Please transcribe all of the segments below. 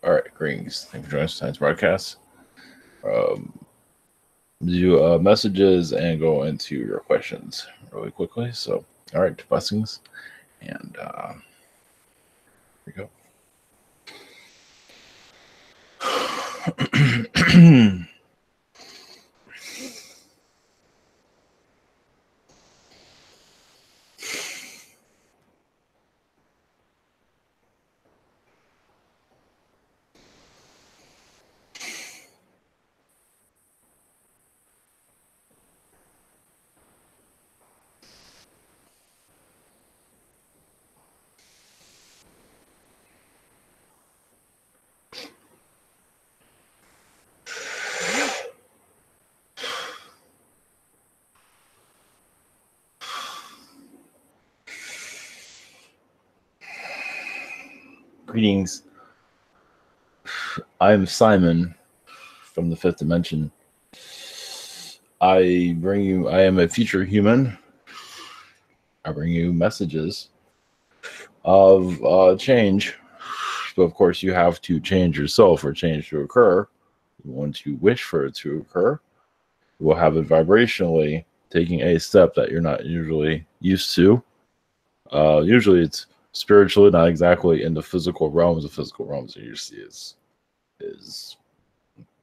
All right, greetings. Thank you for joining us tonight's broadcast. Do messages and go into your questions really quickly. So, all right, blessings, and here we go. Greetings. I'm Simon from the fifth dimension. I am a future human. I bring you messages of change. But of course, you have to change yourself for change to occur. You want to wish for it to occur. You will have it vibrationally taking a step that you're not usually used to. Usually it's spiritually, not exactly in the physical realms. The physical realms that you see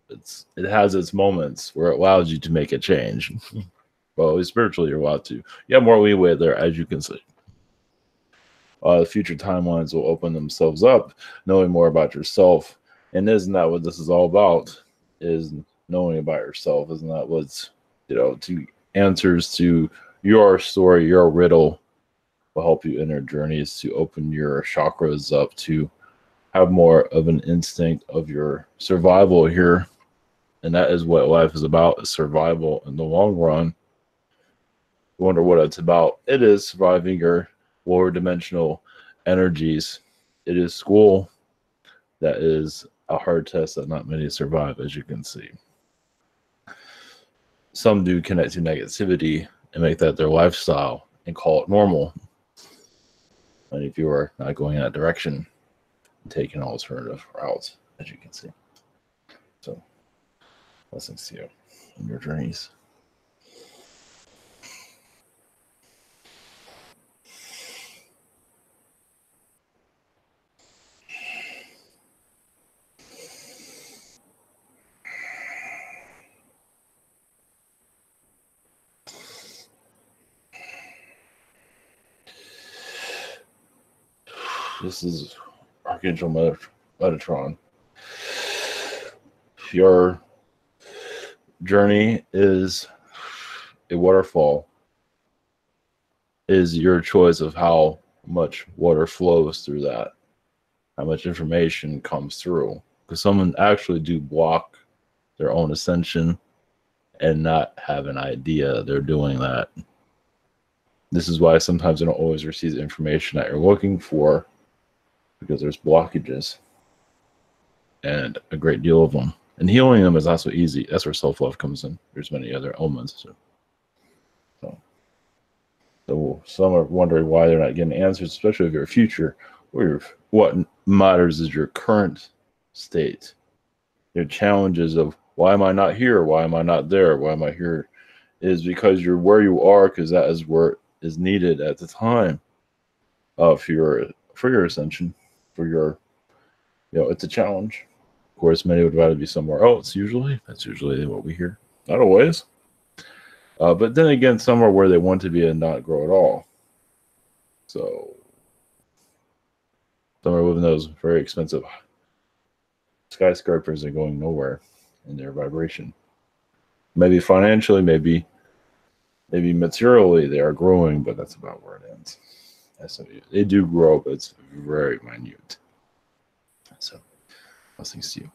it has its moments where it allows you to make a change. Well, spiritually, you're allowed to. You have more leeway there, as you can see. The future timelines will open themselves up, knowing more about yourself. And isn't that what this is all about? Is knowing about yourself? Isn't that what's, to answers to your story, your riddle will help you in your journeys to open your chakras up, to have more of an instinct of your survival here. And that is what life is about, is survival in the long run. You wonder what it's about. It is surviving your lower dimensional energies. It is school. That is a hard test that not many survive, as you can see. Some do connect to negativity and make that their lifestyle and call it normal. And if you are not going in that direction, take an alternative route, as you can see. So, blessings to you in your journeys. This is Archangel Metatron. Your journey is a waterfall. Is your choice of how much water flows through that, how much information comes through. Because someone actually do block their own ascension and not have an idea they're doing that. This is why sometimes you don't always receive the information that you're looking for, because there's blockages and a great deal of them. And healing them is not so easy. That's where self-love comes in. There's many other elements too. So some are wondering why they're not getting answers, especially if you're a future. What matters is your current state. Your challenges of, why am I not here? Why am I not there? Why am I here? Is because you're where you are, because that is where is needed at the time for your ascension, for your, it's a challenge. Of course, many would rather be somewhere else. Usually, that's usually what we hear. Not always, but then again, somewhere where they want to be and not grow at all. So, some are living those very expensive skyscrapers and going nowhere in their vibration. Maybe financially, maybe materially, they are growing, but that's about where it ends. So they do grow, but it's very minute. So, blessings to you.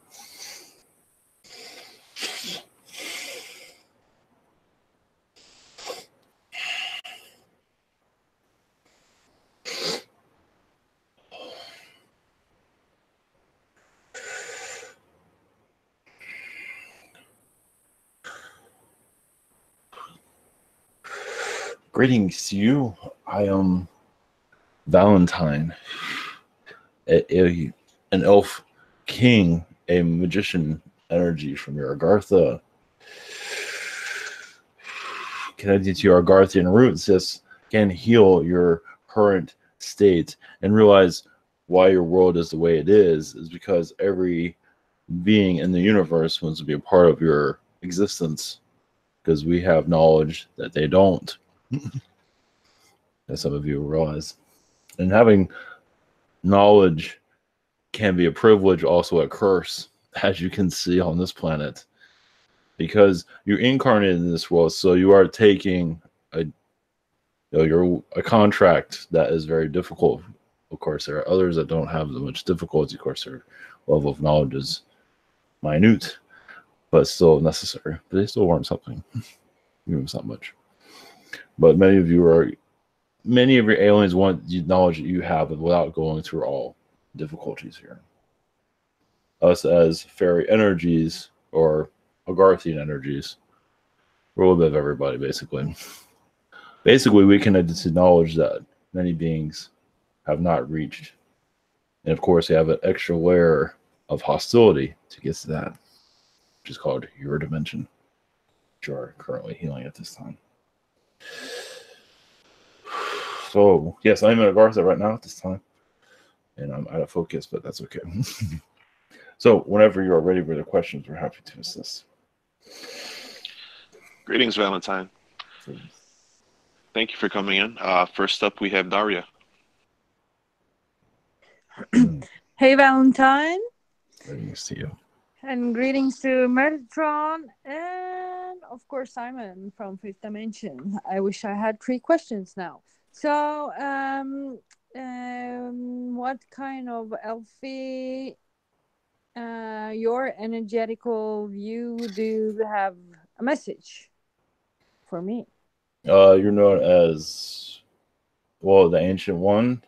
Greetings to you. I am Valentine, an elf king, a magician energy from your Agartha. Connecting to your Agarthian roots, this can heal your current state and realize why your world is the way it is because every being in the universe wants to be a part of your existence because we have knowledge that they don't, as some of you realize. And having knowledge can be a privilege, also a curse, as you can see on this planet, because you're incarnated in this world, so you are taking a contract that is very difficult. Of course, there are others that don't have as much difficulty. Of course, their level of knowledge is minute, but still necessary. But they still learn something, even if it's not much. But many of your aliens want the knowledge that you have without going through all difficulties here. Us as fairy energies or Agarthian energies, we're a little bit of everybody, basically. Basically, we connected to knowledge that many beings have not reached. And of course, they have an extra layer of hostility to get to that, which is called your dimension, which you are currently healing at this time. So, yes, I'm in Agartha right now at this time. And I'm out of focus, but that's okay. So, whenever you are ready for the questions, we're happy to assist. Greetings, Valentine. Thank you for coming in. First up, we have Daria. Hey, Valentine. Greetings to you. And greetings to Metatron and, of course, Simon from Fifth Dimension. I wish I had 3 questions now. So, what kind of Elfie, your energetical view, do you have a message for me? You're known as, well, the Ancient One.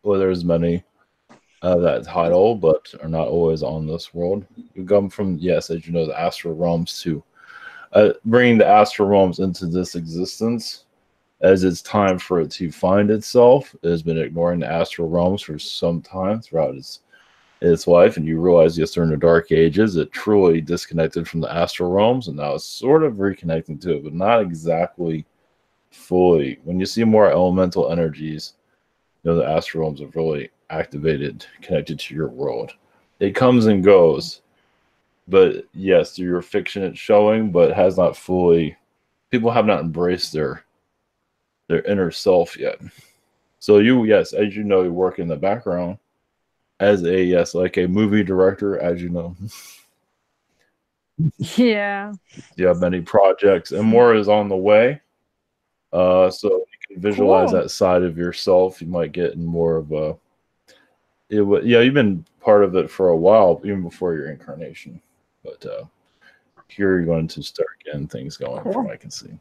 Well, there's many that title, but are not always on this world. You come from, yes, as you know, the astral realms to bringing the astral realms into this existence. As it's time for it to find itself, it has been ignoring the astral realms for some time throughout its life, and you realize, yes, during the Dark Ages, it truly disconnected from the astral realms, and now it's sort of reconnecting to it, but not exactly fully. When you see more elemental energies, you know, the astral realms have really activated, connected to your world. It comes and goes, but yes, through your fiction it's showing, but has not fully, people have not embraced their inner self yet. So you, yes, as you know, you work in the background as a, yes, like a movie director, as you know. Yeah. You have many projects, and more is on the way. So you can visualize Cool. that side of yourself. You might get in more of a, yeah, you've been part of it for a while, even before your incarnation. But here you're going to start getting things going, Cool. from what I can see.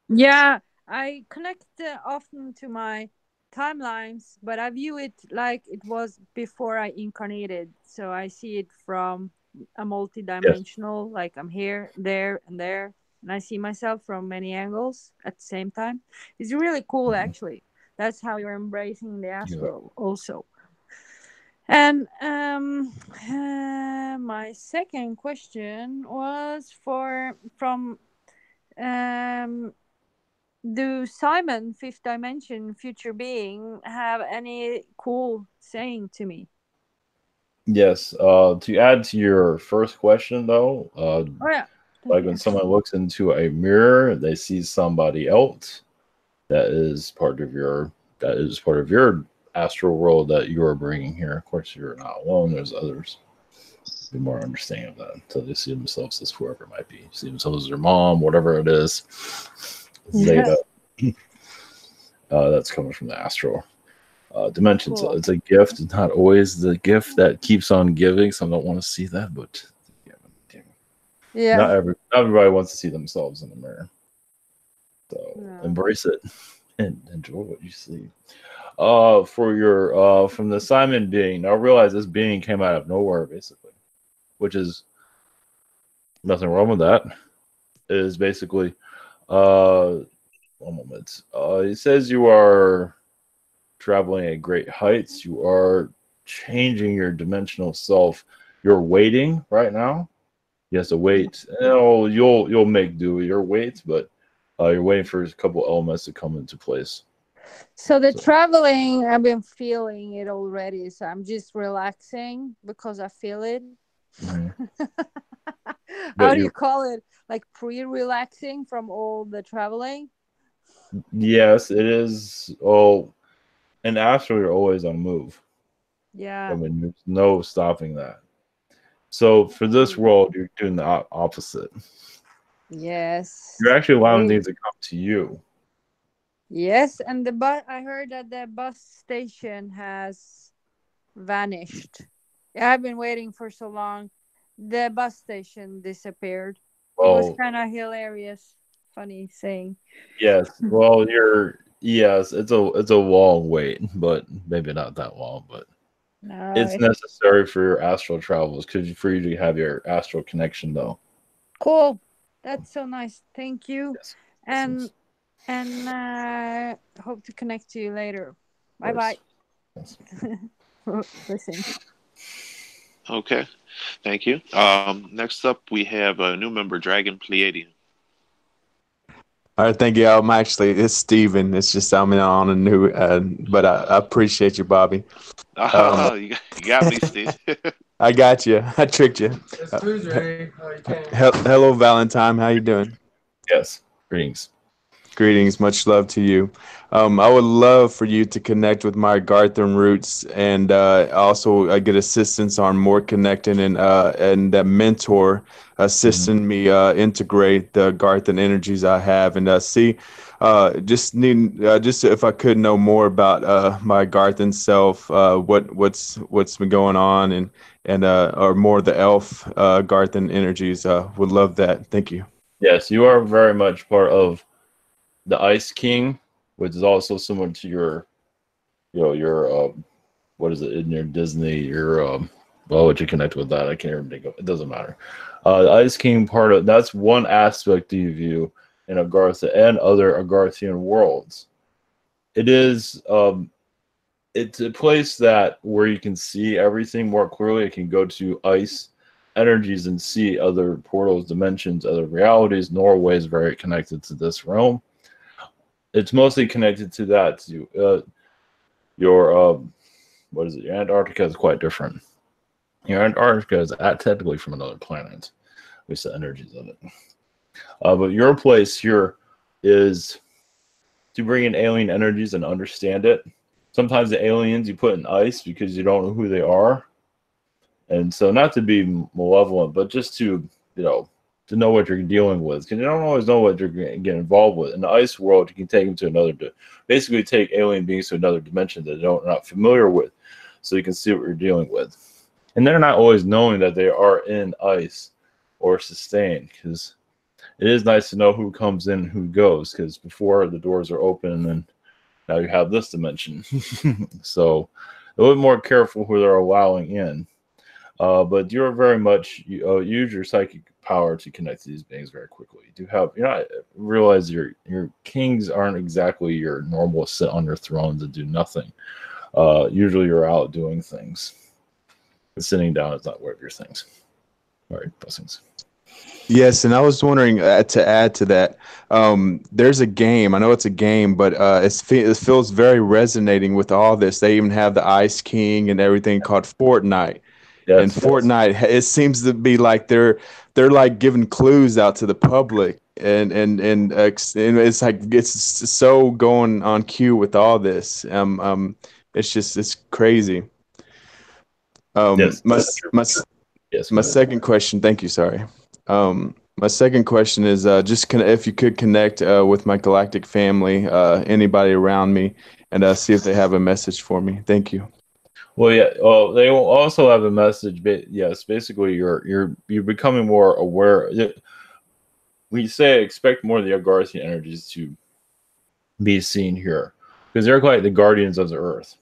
Yeah, I connect often to my timelines, but I view it like it was before I incarnated. So I see it from a multi-dimensional, like I'm here, there, and there. And I see myself from many angles at the same time. It's really cool, actually. That's how you're embracing the astral, also. And my second question was from um do Simon, Fifth Dimension, Future Being, have any cool saying to me? Yes. To add to your first question, though, Oh, yeah. like when someone looks into a mirror, they see somebody else that is part of your astral world that you are bringing here. Of course, you're not alone. There's others. Be more understanding of that. So they see themselves as whoever it might be. See themselves as their mom, whatever it is. Zeta. That's coming from the astral dimension. Cool. So it's a gift. It's not always the gift that keeps on giving. Some don't want to see that, but Yeah. not everybody wants to see themselves in the mirror. So embrace it and enjoy what you see. For your from the Simon being, now realize this being came out of nowhere, basically, which is nothing wrong with that. It is basically one moment. It says you are traveling at great heights. You are changing your dimensional self. You're waiting right now. You have to wait. You'll make do with your wait, but you're waiting for a couple elements to come into place. So the traveling, I've been feeling it already. So I'm just relaxing because I feel it. Mm-hmm. How do you call it? Like pre-relaxing from all the traveling? Yes, it is. Oh, and astral, you're always on move. Yeah. I mean, there's no stopping that. So for this world, you're doing the opposite. Yes. You're actually allowing things to come to you. Yes, and the bus. I heard that the bus station has vanished. I've been waiting for so long. The bus station disappeared. It was kind of hilarious. Funny saying. Yes. Well, yes. It's a long wait, but maybe not that long. But no, it's necessary for your astral travels for you to have your astral connection, though. Cool. That's so nice. Thank you. Yes. And hope to connect to you later. Bye bye. Yes. Listen. Okay, thank you. Next up, we have a new member, Dragon Pleiadian. All right, thank you. It's Steven. It's just I'm on a new, but I appreciate you, Bobby. You got me, Steve. I got you. I tricked you. Hello, Valentine. How you doing? Yes. Greetings. Greetings. Much love to you. I would love for you to connect with my Gartham roots and also get assistance on more connecting and that mentor assisting me integrate the Gartham energies I have and just if I could know more about my Gartham self, what's been going on and or more of the elf Gartham energies. Would love that. Thank you. Yes, you are very much part of the Ice King, which is also similar to your what is it in your Disney, what you connect with that? I can't even think of it. It doesn't matter. The Ice King that's one aspect of you in Agartha and other Agarthian worlds. It is it's a place where you can see everything more clearly. It can go to ice energies and see other portals, dimensions, other realities. Norway is very connected to this realm. It's mostly connected to that. Your Antarctica is quite different. Your Antarctica is technically from another planet, at least the energies of it. But your place here is to bring in alien energies and understand it. Sometimes the aliens you put in ice because you don't know who they are, and so not to be malevolent, but just to to know what you're dealing with, because you don't always know what you're going to get involved with. In the ice world, you can take them to basically take alien beings to another dimension that they're not familiar with, so you can see what you're dealing with. And they're not always knowing that they are in ice or sustained, because it is nice to know who comes in and who goes, because before the doors are open, and now you have this dimension. So a little bit more careful who they're allowing in. But you're very much use your psychic power to connect to these beings very quickly. You do have, realize your kings aren't exactly your normal sit on your thrones and do nothing. Usually you're out doing things. But sitting down is not one of your things. All right, blessings. Yes, and I was wondering to add to that, there's a game. I know it's a game, but it feels very resonating with all this. They even have the Ice King and everything called Fortnite. Yes, and Fortnite, it seems to be like they're like giving clues out to the public, and it's like it's so going on cue with all this. It's crazy. Yes, My second question. Thank you. Sorry. My second question is if you could connect with my galactic family, anybody around me, and see if they have a message for me. Thank you. Well, yeah. Well, they will also have a message. But yes, basically, you're becoming more aware. We say expect more of the Agarthian energies to be seen here, because they're quite the guardians of the Earth.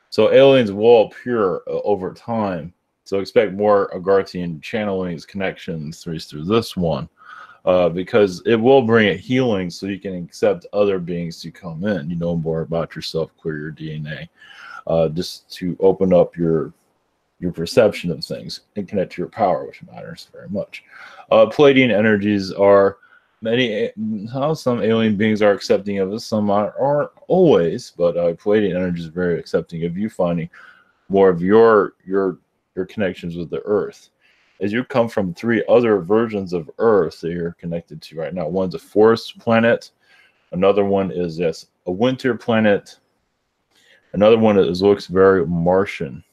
So aliens will appear over time. So expect more Agarthian channelings, connections through this one. because it will bring a healing, so you can accept other beings to come in. You know more about yourself, clear your DNA, just to open up your perception of things and connect to your power, which matters very much. Palladian energies are some alien beings are accepting of this, some aren't always, but Palladian energy is very accepting of you finding more of your connections with the earth, as you come from 3 other versions of earth that you're connected to right now. One's a forest planet, another one is a winter planet, another one looks very Martian.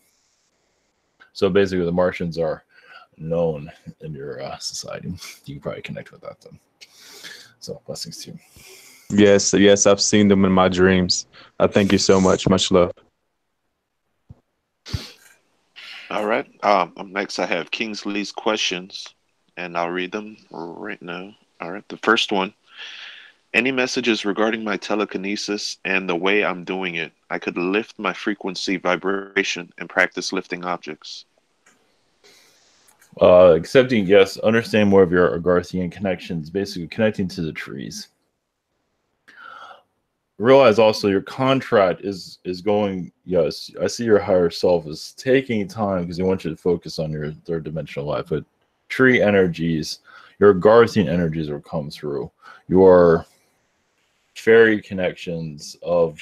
So basically the Martians are known in your society. You can probably connect with that then. So blessings to you. Yes, I've seen them in my dreams. I thank you so much. Much love. All right. Next, I have Kingsley's questions, and I'll read them right now. All right. The first one: any messages regarding my telekinesis and the way I'm doing it? I could lift my frequency vibration and practice lifting objects. Accepting, yes. Understand more of your Agarthian connections, basically connecting to the trees. Realize also your contract is going, yes, I see your higher self is taking time because they want you to focus on your third dimensional life, but tree energies, your Agarthian energies will come through. Your fairy connections of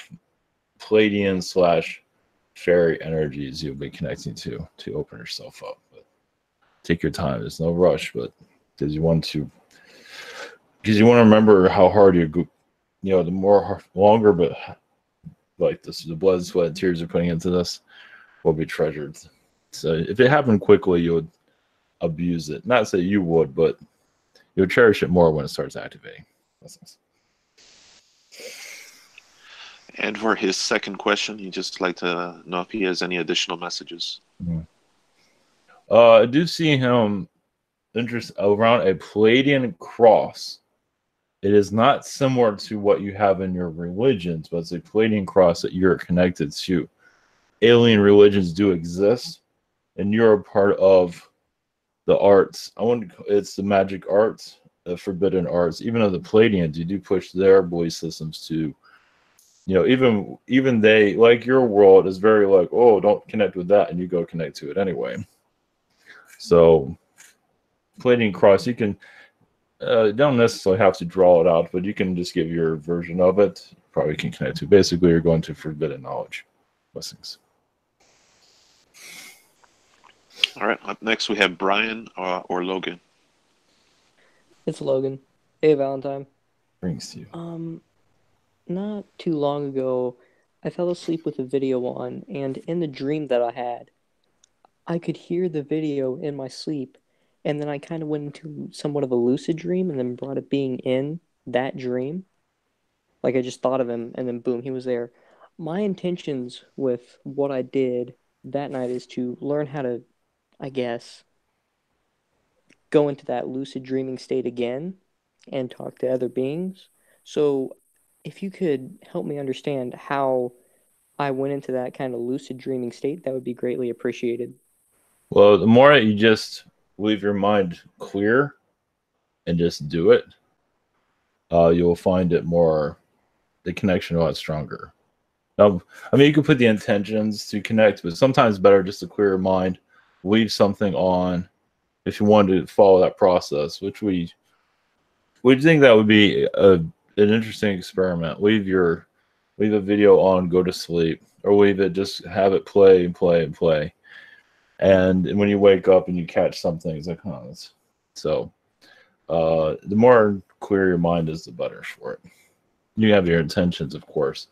Palladian / fairy energies you'll be connecting to open yourself up. But take your time. There's no rush, but because you want to remember how hard the more longer, but like this, the blood, sweat, and tears you're putting into this will be treasured. So if it happened quickly, you would abuse it. Not say you would, but you'll cherish it more when it starts activating. And for his second question, he'd just like to know if he has any additional messages. Mm-hmm. I do see him around a Palladian cross. It is not similar to what you have in your religions, but it's a Palladian cross that you're connected to. Alien religions do exist, and you're a part of the arts. It's the magic arts, the forbidden arts. Even though the Palladians, you do push their belief systems to, even they, like your world is very like, oh, don't connect with that, and you go connect to it anyway. So, Palladian cross, you can. Don't necessarily have to draw it out, but you can just give your version of it. Probably can connect to. Basically, you're going to forbidden knowledge. Blessings. All right. Up next, we have Brian or Logan. It's Logan. Hey, Valentine. Brings to you. Not too long ago, I fell asleep with a video on, and in the dream that I had, I could hear the video in my sleep. And then I kind of went into somewhat of a lucid dream and then brought it being in that dream. Like I just thought of him and then boom, he was there. My intentions with what I did that night is to learn how to, I guess, go into that lucid dreaming state again and talk to other beings. So if you could help me understand how I went into that kind of lucid dreaming state, that would be greatly appreciated. Well, the more that you just leave your mind clear and just do it, you'll find it more, the connection a lot stronger. Now, I mean, you can put the intentions to connect, but sometimes it's better just to clear your mind, leave something on if you wanted to follow that process, which we think that would be an interesting experiment. Leave a video on, go to sleep, or leave it, just have it play and play and play. And when you wake up and you catch something, it's like, huh. So the more clear your mind is, the better for it. You have your intentions, of course,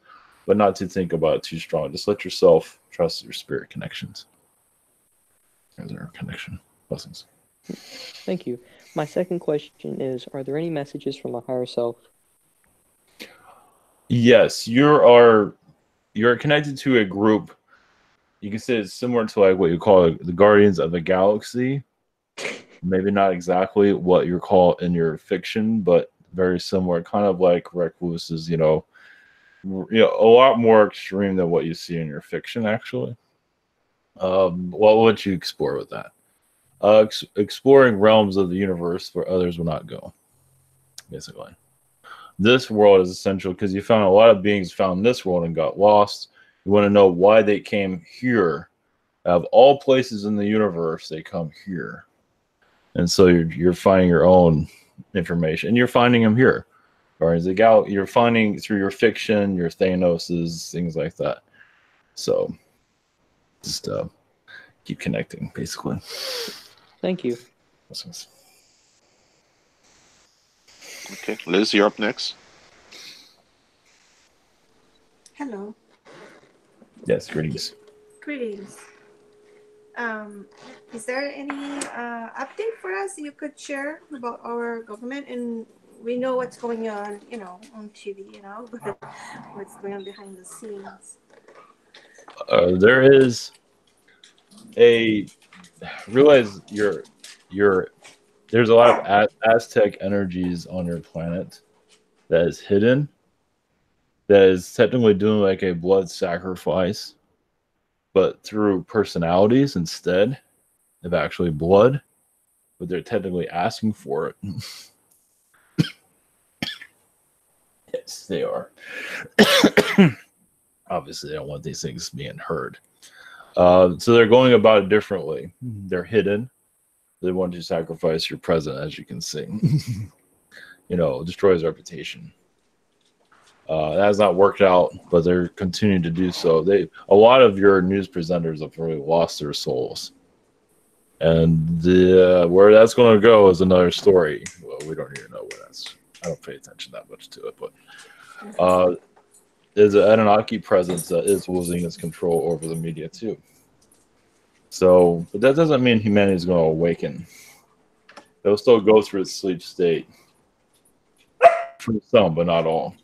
but not to think about it too strong. Just let yourself trust your spirit connections. There's our connection. Blessings. Thank you. My second question is, are there any messages from my higher self? Yes, you're connected to a group. You can say it's similar to like what you call the Guardians of the Galaxy. Maybe not exactly what you call in your fiction, but very similar. Kind of like Recluse's, a lot more extreme than what you see in your fiction, actually. What would you explore with that? Exploring realms of the universe where others will not go. basically. This world is essential because you found a lot of beings found this world and got lost. You want to know why they came here. Of all places in the universe, they come here. And so you're finding your own information. And you're finding them here. Guardians of the Galaxy, you're finding through your fiction, your Thanoses, things like that. So just keep connecting, basically. Thank you. Okay, Liz, you're up next. Hello. Yes, greetings. Greetings. Is there any update for us you could share about our government? And we know what's going on, on TV, but what's going on behind the scenes. There is realize there's a lot of Aztec energies on your planet that is hidden, that is technically doing like a blood sacrifice, but through personalities instead of actually blood, but they're technically asking for it. Yes, they are. Obviously, they don't want these things being heard. So they're going about it differently. They're hidden. They want to sacrifice your president, as you can see. Destroy his reputation. That has not worked out, but they're continuing to do so. A lot of your news presenters have really lost their souls. And where that's going to go is another story. Well, we don't even know where that's. I don't pay attention that much to it, but there's an Anunnaki presence that is losing its control over the media too. So, but that doesn't mean humanity is going to awaken. They'll still go through its sleep state. For some, but not all.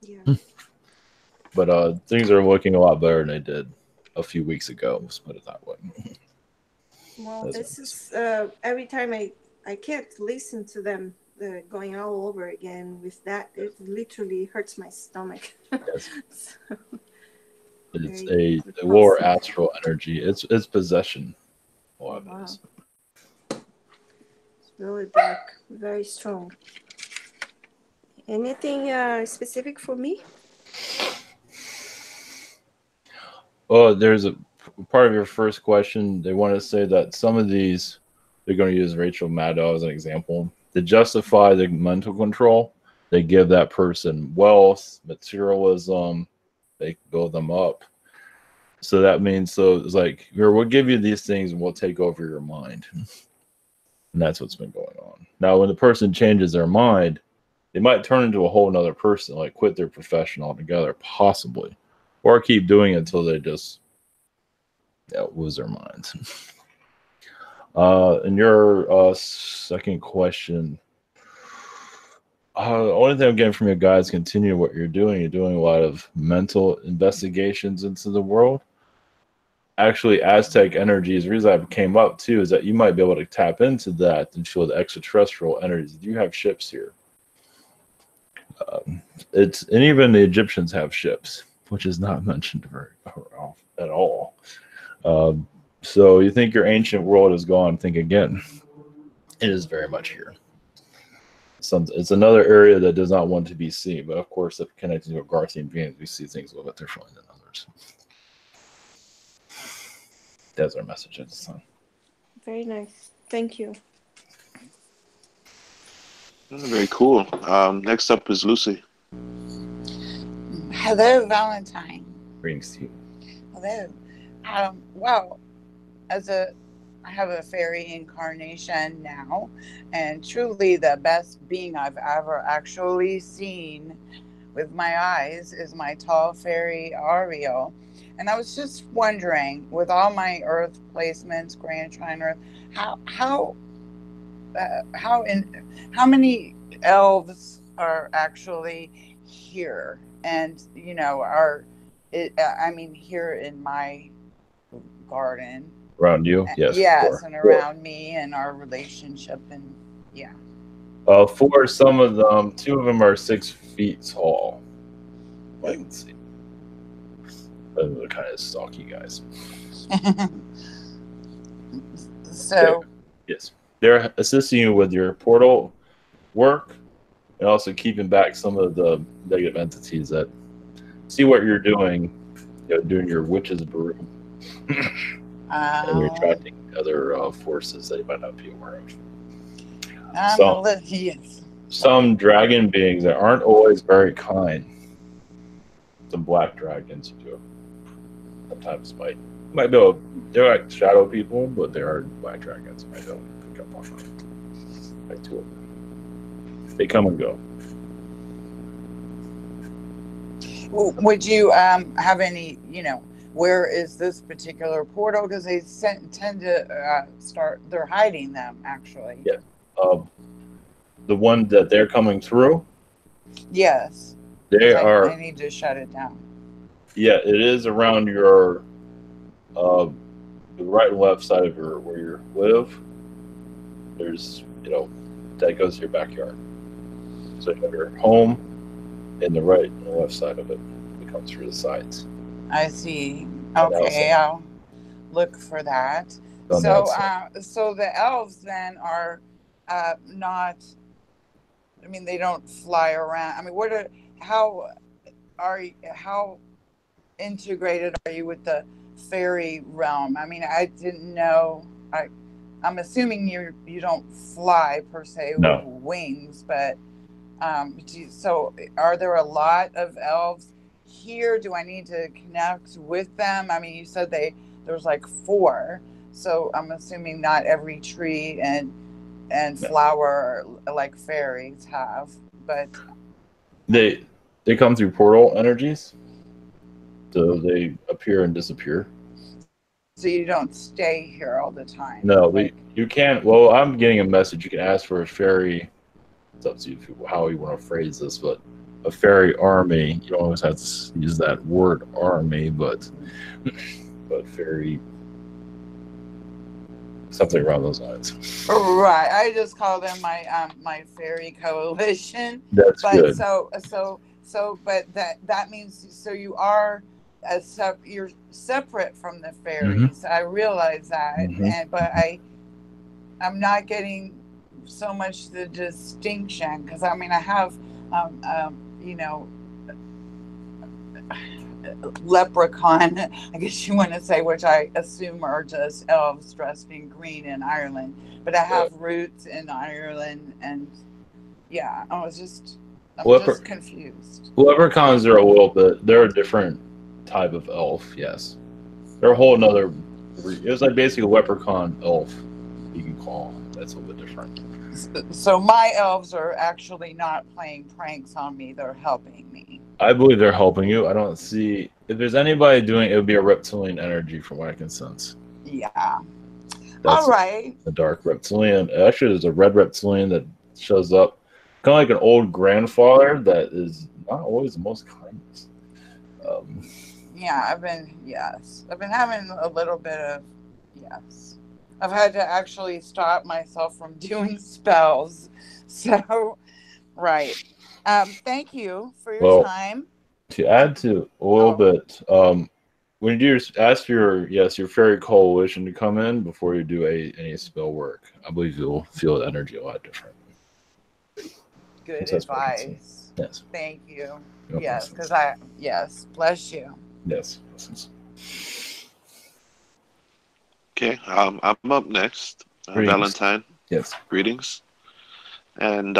Yeah. But things are looking a lot better than they did a few weeks ago. Let's put it that way. Well, this is every time I can't listen to them going all over again with that. It literally hurts my stomach. Yes. So, it's a lower astral energy. It's possession. A lot of it is. It's really dark, very strong. Anything specific for me? Well, there's a part of your first question. They want to say that some of these, they're going to use Rachel Maddow as an example. To justify the mental control, they give that person wealth, materialism, they build them up. So that means, it's like, we'll give you these things and we'll take over your mind. And that's what's been going on. Now, when the person changes their mind, they might turn into a whole nother person, like quit their profession altogether, possibly. Or keep doing it until they just lose their minds. And your second question, the only thing I'm getting from you guys, continue what you're doing. You're doing a lot of mental investigations into the world. Actually, Aztec energies, the reason I came up too is that you might be able to tap into that and feel the extraterrestrial energies. You have ships here. And even the Egyptians have ships, which is not mentioned very often at all. So you think your ancient world is gone, think again. It is very much here. It's another area that does not want to be seen, but of course, if connecting to Garthian beings, we see things a little bit differently than others. That's our message at this time. Very nice. Thank you. Very cool. Next up is Lucy. Hello, Valentine. Greetings to you. Hello. Well, I have a fairy incarnation now, and truly the best being I've ever actually seen with my eyes is my tall fairy Ariel. And I was just wondering, with all my Earth placements, Grand Trine Earth, how many elves are actually here? And here in my garden. Around you? Yes. Yes, and around me and our relationship, and yeah. For some of them, 2 of them are 6 feet tall. I can see. They're kind of stalky guys. So yes, they're assisting you with your portal work, and also keeping back some of the negative entities that see what you're doing, doing your witch's brew, and you're attracting other forces that you might not be aware of. Yes. Some dragon beings that aren't always very kind. Some black dragons you do sometimes might be able, they're like shadow people, but there are black dragons might be able to pick up on them. Like two of them. They come and go. Would you have any, where is this particular portal? Because they tend to they're hiding them, actually. Yeah. The one that they're coming through? Yes. I need to shut it down. Yeah, it is around your, the right and left side of where you live. There's, that goes to your backyard. So you have your home, and the right and the left side of it. It comes through the sides. I see. Okay, I'll look for that. So the elves then are not. I mean, they don't fly around. I mean, how integrated are you with the fairy realm? I mean, I didn't know. I'm assuming you don't fly per se with wings, but. So are there a lot of elves here? Do I need to connect with them? I mean, you said there's like 4, so I'm assuming not every tree and flower like fairies have, but they come through portal energies, so they appear and disappear. So you don't stay here all the time. No, you can't. Well, I'm getting a message. You can ask for a fairy. It's up to you how you want to phrase this, but a fairy army. You don't always have to use that word army, but fairy, something around those lines. Right. I just call them my fairy coalition. That's good. But that means you are you're separate from the fairies. Mm-hmm. I realize that, mm-hmm. But I'm not getting so much the distinction, because I mean I have leprechaun, I guess you want to say, which I assume are just elves dressed in green in Ireland, but I have roots in Ireland, and I'm just confused. Leprechauns are a little bit, they're a different type of elf. Yes, they're a whole nother, it was like basically a leprechaun elf, you can call them. That's a little bit different. So my elves are actually not playing pranks on me, they're helping me. I believe they're helping you. I don't see, if there's anybody doing it, would be a reptilian energy from what I can sense. Yeah. That's all right. A dark reptilian. Actually, there's a red reptilian that shows up, kind of like an old grandfather that is not always the most kindest. I've been having a little bit of, I've had to actually stop myself from doing spells. So, right. Thank you for your time. To add to a little bit, when you ask your fairy coalition to come in before you do any spell work, I believe you'll feel the energy a lot different. Good advice. Yes. Thank you. Yes, because bless you. Yes. Okay, I'm up next. Valentine. Yes. Greetings. And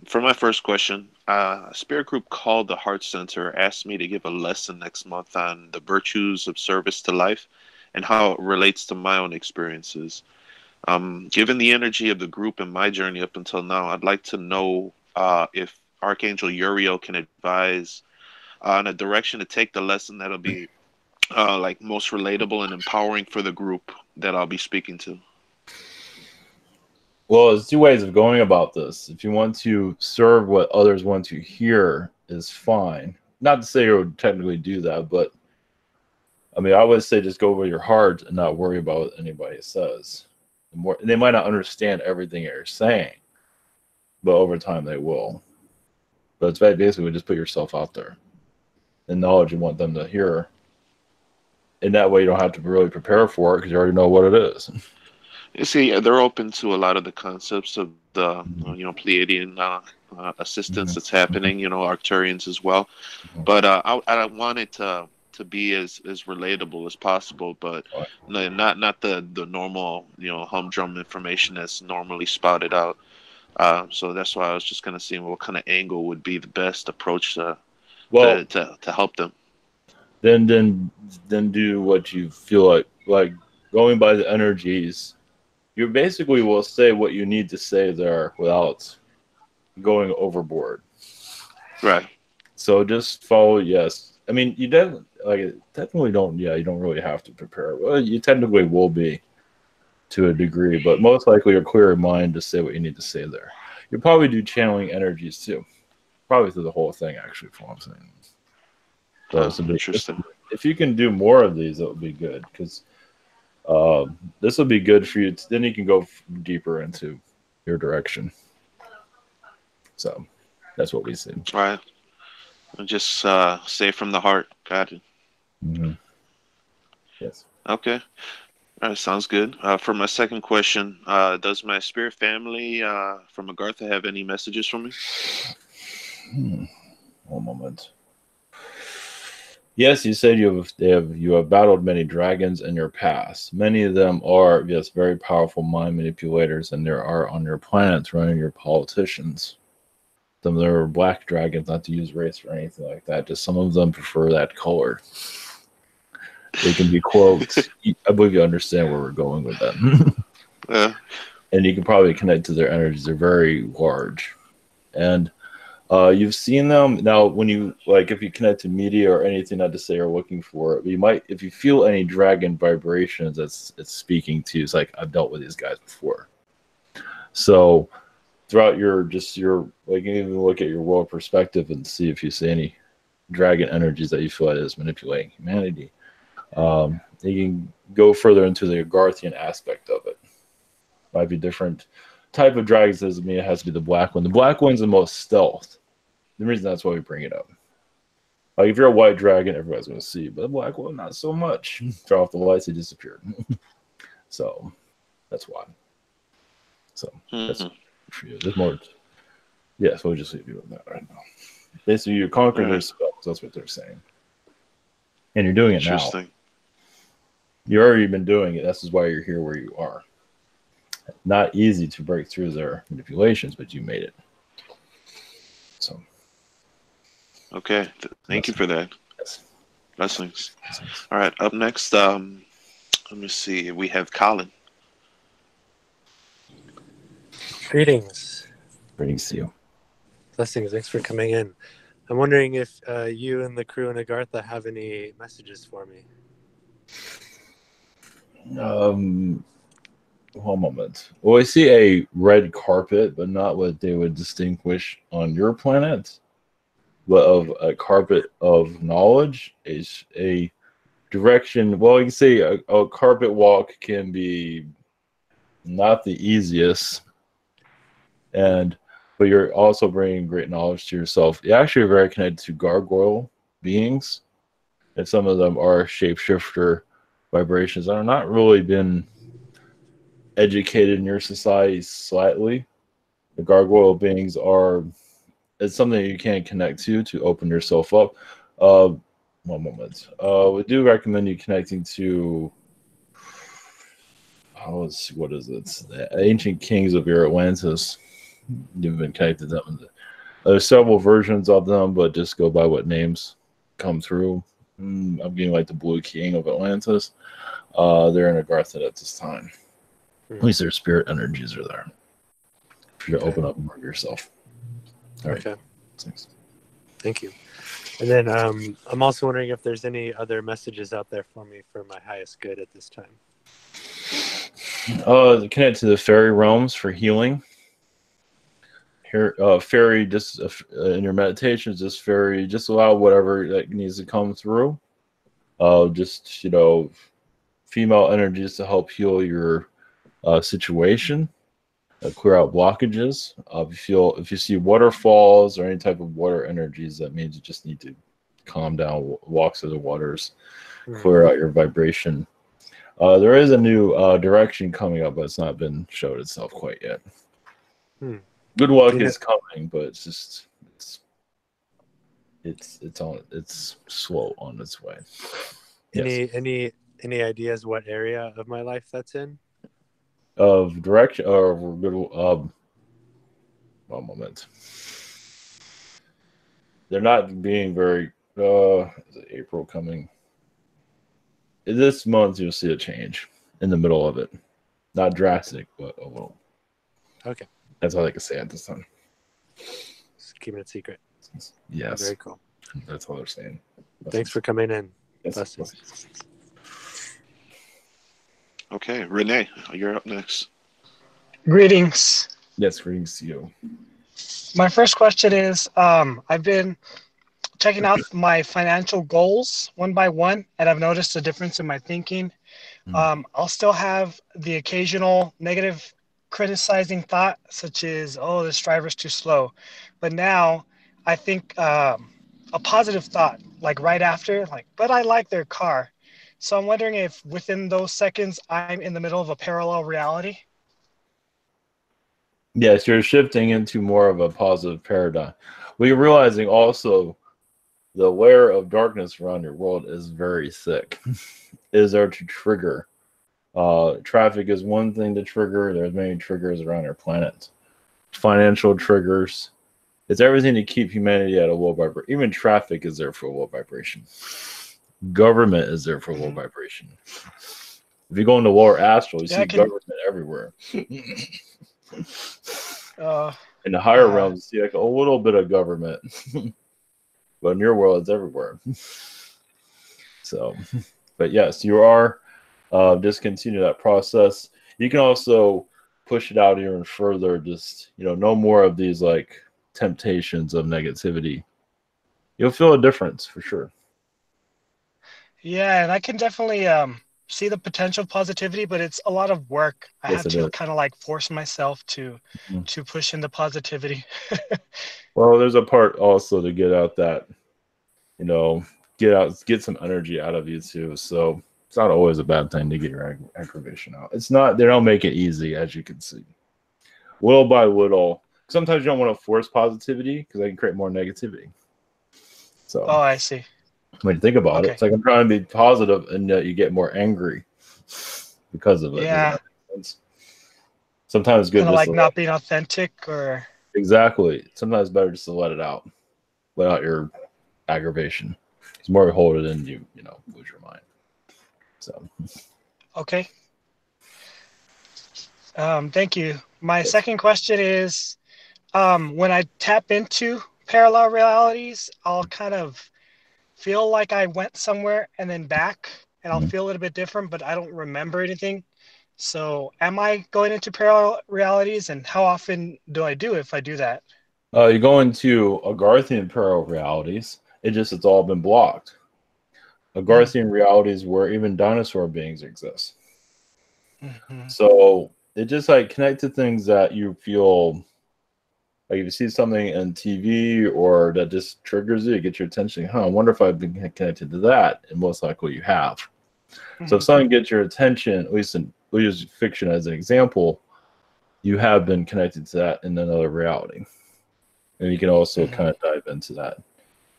for my first question, a spirit group called the Heart Center asked me to give a lesson next month on the virtues of service to life and how it relates to my own experiences. Given the energy of the group and my journey up until now, I'd like to know if Archangel Uriel can advise on a direction to take the lesson that'll be most relatable and empowering for the group that I'll be speaking to. Well, there's 2 ways of going about this. If you want to serve what others want to hear, is fine. Not to say you would technically do that, but I mean, I would say just go with your heart and not worry about what anybody says. They might not understand everything you're saying, but over time they will. But it's basically just put yourself out there. The knowledge you want them to hear. And that way you don't have to really prepare for it because you already know what it is. You see, they're open to a lot of the concepts of the Pleiadian assistance that's happening. Arcturians as well. But I want it to be as relatable as possible, but no, not the normal humdrum information that's normally spouted out. So that's why I was just kind of seeing what kind of angle would be the best approach Well, to help them. then do what you feel like going by the energies. You basically will say what you need to say there without going overboard. Right. So just follow. Yes, I mean you technically don't. Yeah, you don't really have to prepare. Well, you technically will be to a degree, but most likely you're clear in mind to say what you need to say there. You'll probably do channeling energies too, probably through the whole thing. Actually, from what I'm saying. So Interesting. if you can do more of these, it would be good because this will be good for you. Then you can go deeper into your direction. So that's what we see. All right. Just say from the heart. Got it. Mm-hmm. Yes. Okay. All right. Sounds good. For my second question, does my spirit family from Agartha have any messages for me? One moment. Yes, you said you have battled many dragons in your past. Many of them are, yes, very powerful mind manipulators, and there are on your planets running your politicians. Some of them are black dragons, not to use race or anything like that. Just some of them prefer that color. They can be cloaked. I believe you understand where we're going with that. Yeah. And you can probably connect to their energies. They're very large, and you've seen them now. When you if you connect to media or anything, not to say you're looking for it, but you might, if you feel any dragon vibrations, it's speaking to you. It's like I've dealt with these guys before. So throughout your you even look at your world perspective and see if you see any dragon energies that you feel that is manipulating humanity. You can go further into the Agarthian aspect of it. Might be different type of dragons. Doesn't mean it has to be the black one. The black one's the most stealth. The reason that's why we bring it up. Like if you're a white dragon, everybody's going to see, but the black one, not so much. Turn off the lights, they disappeared. So that's why. So that's for you. There's more. Yes, we'll just leave you with that right now. Basically, you conquer their spells. That's what they're saying, and you're doing it now. You've already been doing it. This is why you're here where you are. Not easy to break through their manipulations, but you made it. So. Okay. Thank you for that. Yes. Blessings. All right. Up next, let me see. We have Colin. Greetings. Greetings to you. Blessings. Thanks for coming in. I'm wondering if you and the crew in Agartha have any messages for me. One moment. Well, I see a red carpet, but not what they would distinguish on your planet, but of a carpet of knowledge. Is a direction. Well, you can say a carpet walk can be not the easiest, but you're also bringing great knowledge to yourself. You're actually very connected to gargoyle beings, and some of them are shapeshifter vibrations that are not really been educated in your society slightly. The gargoyle beings it's something you can connect to open yourself up. One moment. We do recommend you connecting to what is it? The ancient kings of your Atlantis. You've been connected to them. There's several versions of them, but just go by what names come through. I'm getting like the Blue King of Atlantis. They're in Agartha at this time. At least their spirit energies are there. For you to open up more of yourself. All right. Okay. Thanks. Thank you. And then I'm also wondering if there's any other messages out there for me for my highest good at this time. Connect to the fairy realms for healing. Here, fairy, just in your meditations, just allow whatever that needs to come through. Female energies to help heal your situation, clear out blockages. If you see waterfalls or any type of water energies, that means you just need to calm down, walk through the waters, clear out your vibration. There is a new direction coming up, but it's not been showed itself quite yet. Good luck is coming, but it's just it's slow on its way. Any ideas what area of my life that's in? Of direction or good one moment. They're not being very is it April coming? This month you'll see a change in the middle of it. Not drastic, but a little. Okay. That's all I can say at this time. Just keeping it secret. Yes. Very cool. That's all they're saying. Thanks for coming in. Yes. Okay, Renee, you're up next. Greetings. Yes, greetings to you. My first question is, I've been checking out my financial goals one by one, and I've noticed a difference in my thinking. I'll still have the occasional negative criticizing thought, such as, oh, this driver's too slow. But now I think a positive thought, like right after, like, but I like their car. So I'm wondering if within those seconds, I'm in the middle of a parallel reality. Yes, you're shifting into more of a positive paradigm. We're realizing also the layer of darkness around your world is very thick. Is there to trigger? Traffic is one thing to trigger. There's many triggers around our planet. Financial triggers. It's everything to keep humanity at a low vibration. Even traffic is there for a low vibration. Government is there for low vibration. If you go into lower astral, you see government everywhere. In the higher realms, you see like a little bit of government. But in your world, it's everywhere. So, but yes, you are just continue that process. You can also push it out even further. Just, no more of these like temptations of negativity. You'll feel a difference for sure. Yeah, and I can definitely see the potential positivity, but it's a lot of work. I have to kind of like force myself to push into positivity. Well, there's a part also to get out that, get some energy out of you too. So it's not always a bad thing to get your aggravation out. It's not, they don't make it easy, as you can see. Little by little, sometimes you don't want to force positivity because they can create more negativity. So, oh, I see. When you think about it, it's like I'm trying to be positive, and you get more angry because of it. Yeah. Sometimes it's good kind of just like not being authentic, or exactly. Sometimes it's better just to let it out, let out your aggravation. It's more you hold it in, you lose your mind. So. Okay. Thank you. My second question is, when I tap into parallel realities, I'll kind of feel like I went somewhere and then back, and I'll feel a little bit different, but I don't remember anything. So am I going into parallel realities, and how often do I do if I do that? You go into Agarthian parallel realities. It's all been blocked. Agarthian realities where even dinosaur beings exist. So it just like connect to things that you feel like if you see something on TV or that just triggers you, get your attention. I wonder if I've been connected to that, and most likely you have. So if something gets your attention, at least we'll use fiction as an example, you have been connected to that in another reality. And you can also kind of dive into that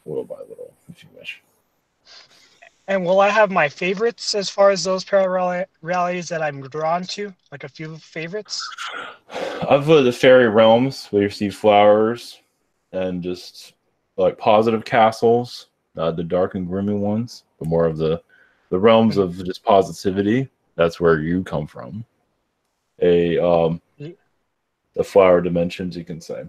little by little, if you wish. And will I have my favorites as far as those parallel realities that I'm drawn to? Like a few favorites? Of the fairy realms, where you see flowers and just like positive castles, the dark and gloomy ones, but more of the realms of just positivity. That's where you come from. The flower dimensions, you can say.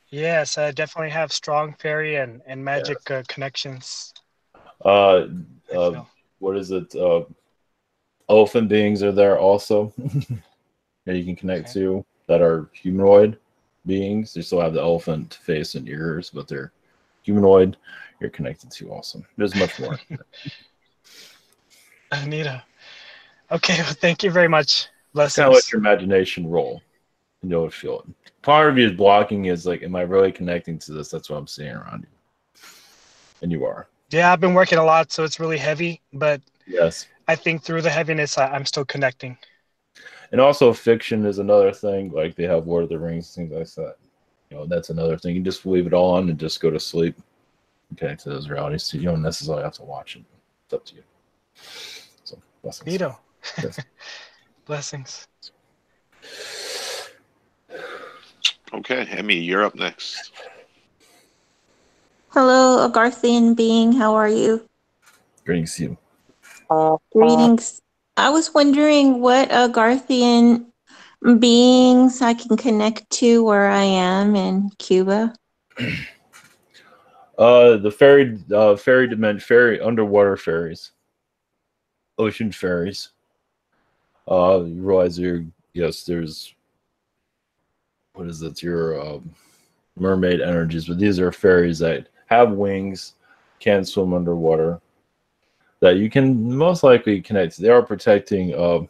Yes, I definitely have strong fairy and magic connections. What is it? Elephant beings are there also that you can connect to that are humanoid beings. They still have the elephant face and ears, but they're humanoid. You're connected to also. There's much more. Anita. Okay, well, thank you very much. Blessings. Kind of let your imagination roll, and you'll feel it. Part of you is blocking is like, am I really connecting to this? That's what I'm seeing around you, and you are. Yeah, I've been working a lot, so it's really heavy. But yes, I think through the heaviness, I'm still connecting. And also fiction is another thing. Like they have Lord of the Rings, things like that. You know, that's another thing. You just leave it all on and just go to sleep. Connect to those realities. So you don't necessarily have to watch it. It's up to you. So blessings. Vito. Yes. Blessings. Okay, Emmy, you're up next. Hello, Agarthian being. How are you? Greetings to you. Greetings. I was wondering what Agarthian beings I can connect to where I am in Cuba. The fairy dimension, fairy underwater fairies, ocean fairies. You realize there's what is it? Your mermaid energies, but these are fairies that have wings, can swim underwater, that you can most likely connect to. They are protecting the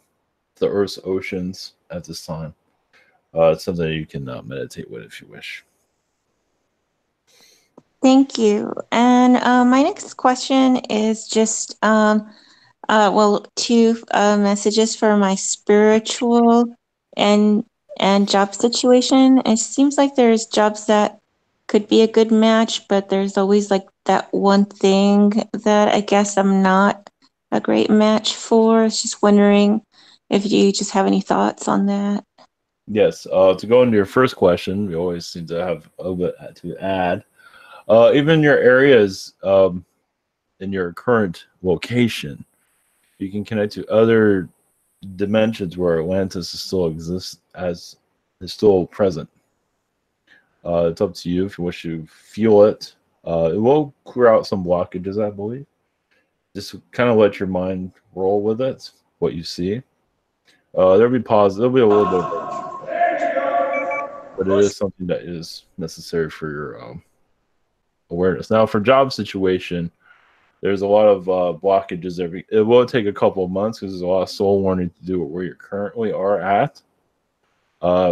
Earth's oceans at this time. It's something you can meditate with if you wish. Thank you. And my next question is just, two messages for my spiritual and job situation. It seems like there's jobs that could be a good match, but there's always like that one thing that I guess I'm not a great match for. I was just wondering if you just have any thoughts on that. Yes. To go into your first question, we always seem to have a bit to add. Even your areas in your current location, you can connect to other dimensions where Atlantis is still exists as is still present. It's up to you if you wish to feel it. It will clear out some blockages, I believe. Just kind of let your mind roll with it, what you see. There'll be pause. There'll be a little bit of but it is something that is necessary for your awareness. Now, for job situation, there's a lot of blockages. It will take a couple of months because there's a lot of soul warning to do with where you currently are at.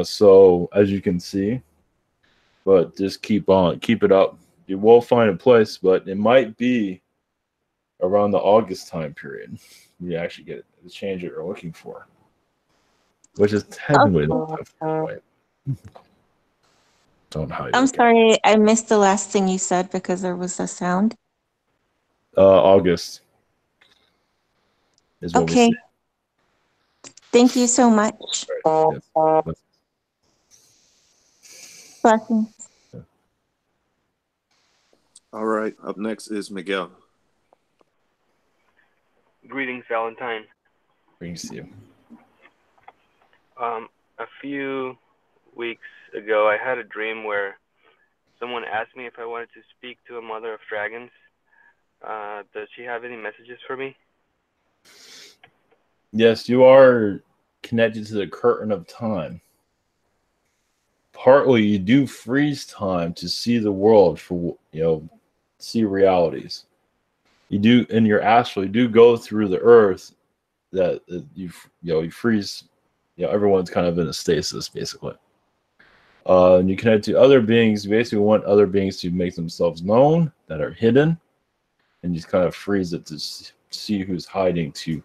So as you can see, but just keep it up. You will find a place, but it might be around the August time period. You actually get the change that you're looking for, which is technically don't hide. I'm sorry, I missed the last thing you said because there was a sound. August is what we Okay. see. Thank you so much. Right. Yes. Blessings. All right, up next is Miguel. Greetings, Valentine. Greetings to you. A few weeks ago, I had a dream where someone asked me if I wanted to speak to a mother of dragons. Does she have any messages for me? Yes, you are connected to the curtain of time. Partly, you do freeze time to see the world for see realities. You do in your astral. You do go through the earth that you freeze. Everyone's kind of in a stasis basically. And you connect to other beings. You basically want other beings to make themselves known that are hidden, and you just kind of freeze it to see who's hiding to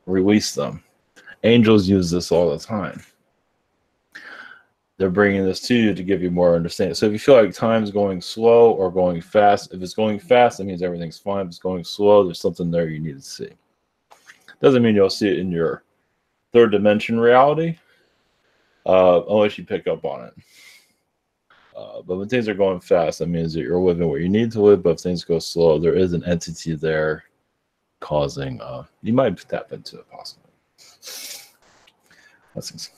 release them. Angels use this all the time. They're bringing this to you to give you more understanding. So if you feel like time's going slow or going fast, if it's going fast, that means everything's fine. If it's going slow, there's something there you need to see. Doesn't mean you'll see it in your third dimension reality, unless you pick up on it. But when things are going fast, that means that you're living where you need to live. But if things go slow, there is an entity there causing. You might tap into it possibly. Blessings.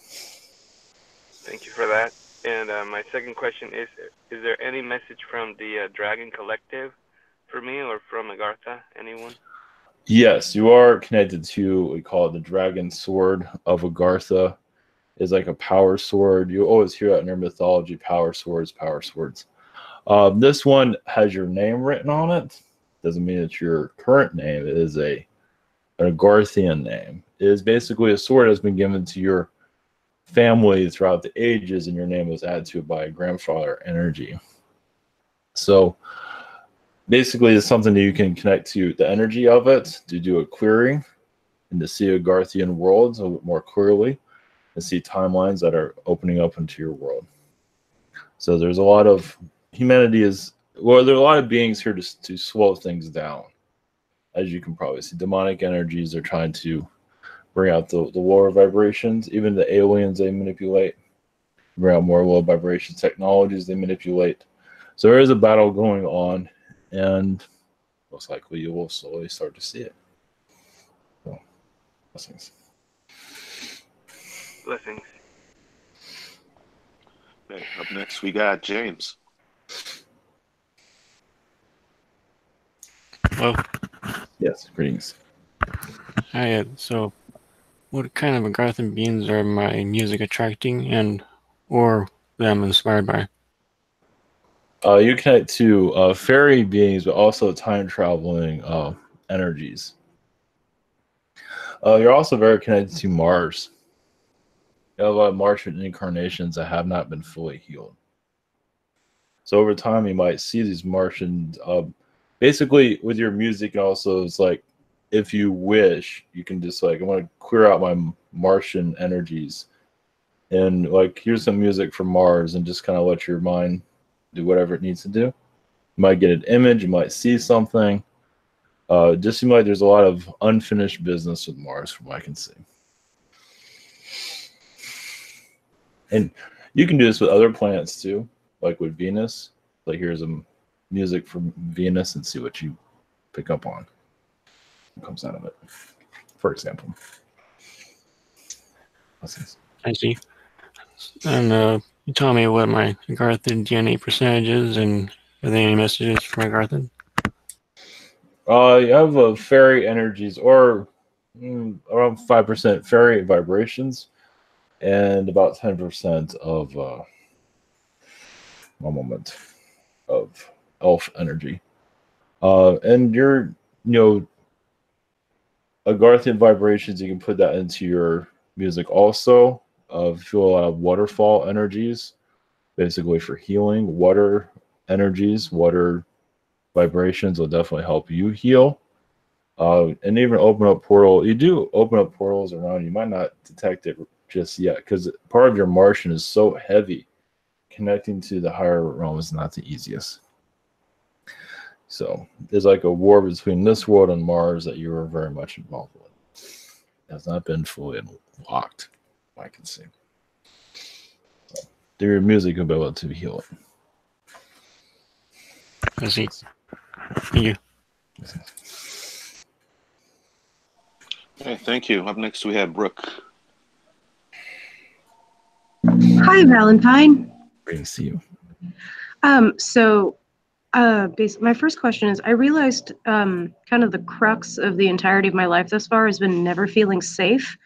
Thank you for that. And my second question is there any message from the Dragon Collective for me or from Agartha? Anyone? Yes, you are connected to, we call it the Dragon Sword of Agartha. Is like a power sword. You always hear that in their mythology, power swords, power swords. This one has your name written on it. Doesn't mean it's your current name. It is an Agarthian name. It is basically a sword that's been given to your family throughout the ages, and your name was added to it by a grandfather energy. So basically it's something that you can connect to the energy of it to do a querying and to see Agarthian worlds a little more clearly and see timelines that are opening up into your world. So there's a lot of humanity is, well, there are a lot of beings here to slow things down. As you can probably see, demonic energies are trying to bring out the lower vibrations. Even the aliens they manipulate, bring out more low vibration technologies they manipulate. So there is a battle going on, and most likely you will slowly start to see it. So, blessings. Blessings. Okay, up next we got James. Hello. Yes, greetings. Hi. So, what kind of Agarthan beings are my music attracting, and or that I'm inspired by? You connect to fairy beings, but also time traveling energies. You're also very connected to Mars. You have a lot of Martian incarnations that have not been fully healed. So over time, you might see these Martians. Basically, with your music, also, it's like if you wish, you can just like, I want to clear out my Martian energies, and like here's some music from Mars, and just kind of let your mind do whatever it needs to do. You might get an image, you might see something. Just seems like there's a lot of unfinished business with Mars, from what I can see. And you can do this with other planets too, like with Venus. Like here's some music from Venus, and see what you pick up on. What comes out of it, for example. I see. And you tell me what my Agarthan DNA percentage is, and are there any messages from Agarthan? You have fairy energies, or around 5% fairy vibrations, and about 10% of one moment of elf energy. And your, Agarthan vibrations, you can put that into your music also. Feel a lot of waterfall energies, basically for healing. Water energies, water vibrations will definitely help you heal. And even open up portal. You do open up portals around. You might not detect it just yet because part of your Martian is so heavy. Connecting to the higher realm is not the easiest. So there's like a war between this world and Mars that you are very much involved with. It has not been fully unlocked, I can see. So, through your music, you'll be able to heal it. I see. Thank you. Okay, thank you. Up next we have Brooke. Hi, Valentine. Great to see you. My first question is, I realized kind of the crux of the entirety of my life thus far has been never feeling safe.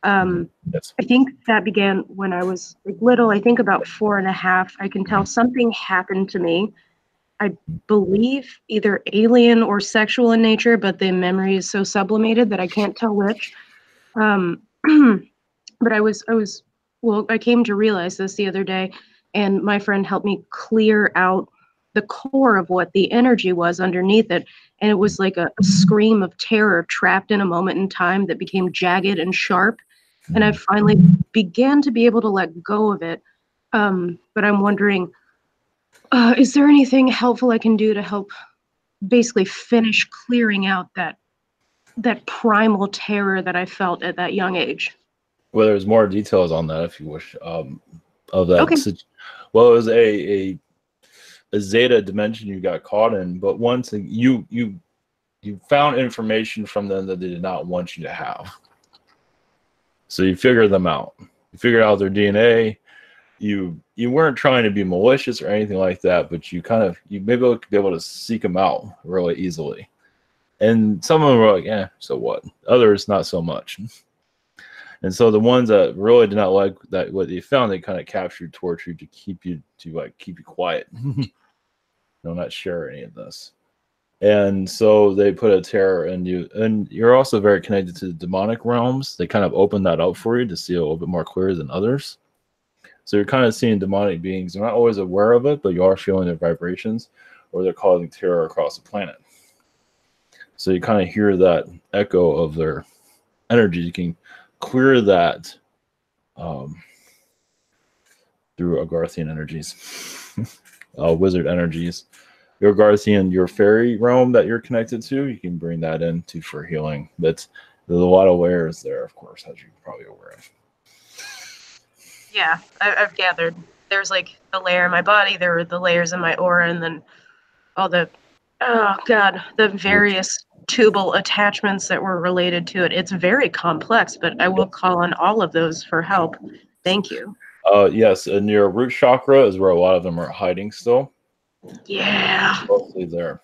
Yes. I think that began when I was little. I think about 4.5. I can tell something happened to me. I believe either alien or sexual in nature, but the memory is so sublimated that I can't tell which. But I came to realize this the other day, and my friend helped me clear out the core of what the energy was underneath it. And it was like a scream of terror trapped in a moment in time that became jagged and sharp. And I finally began to be able to let go of it. But I'm wondering, is there anything helpful I can do to help basically finish clearing out that primal terror that I felt at that young age? Well, there's more details on that if you wish. Of that. Okay. Well, it was a zeta dimension you got caught in, but once you found information from them that they did not want you to have. So you figured them out. You figured out their DNA. You weren't trying to be malicious or anything like that, but you maybe be able to seek them out really easily. And some of them were like, so what? Others, not so much. And so the ones that really did not like that what they found, they kind of captured, tortured to keep you quiet. Not share any of this. And so they put a terror in you, and you're also very connected to the demonic realms. They kind of opened that up for you to see a little bit more clear than others. So you're kind of seeing demonic beings. You're not always aware of it, but you are feeling their vibrations, or they're causing terror across the planet. So you kind of hear that echo of their energies. You can clear that through Agarthian energies, wizard energies. Your Agarthian, your fairy realm that you're connected to, you can bring that into for healing. But there's a lot of layers there, of course, as you're probably aware of. Yeah, I've gathered. There's like the layer in my body, there were the layers in my aura, and then all the, oh God, the various tubal attachments that were related to it. It's very complex, but I will call on all of those for help. Thank you. Yes, and your root chakra is where a lot of them are hiding still. Yeah. Mostly there.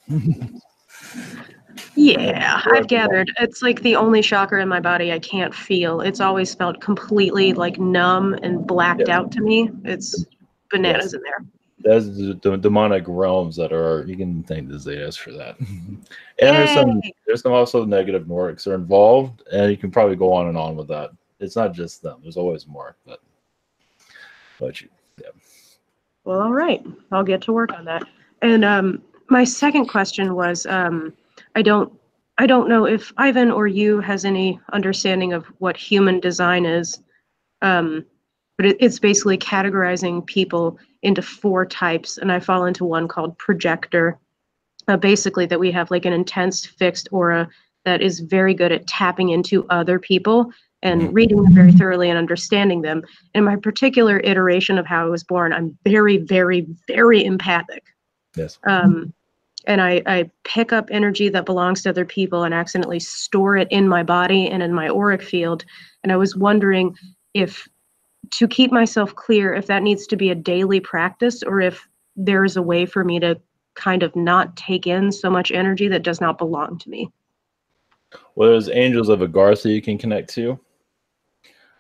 Yeah, I've gathered. It's like the only chakra in my body I can't feel. It's always felt completely like numb and blacked out to me. It's bananas in there. That's the demonic realms that are, you can thank the Zetas for that. And there's some also negative Nordics are involved, and you can probably go on and on with that. It's not just them. There's always more. But yeah. Well, all right. I'll get to work on that. And my second question was, I don't know if Ivan or you has any understanding of what human design is, but it's basically categorizing people into 4 types, and I fall into one called projector. Basically, that we have like an intense fixed aura that is very good at tapping into other people and reading them very thoroughly and understanding them. In my particular iteration of how I was born, I'm very, very, very empathic. Yes. And I pick up energy that belongs to other people and accidentally store it in my body and in my auric field. And I was wondering if, to keep myself clear, if that needs to be a daily practice or if there's a way for me to kind of not take in so much energy that does not belong to me. Well, there's angels of Agartha you can connect to.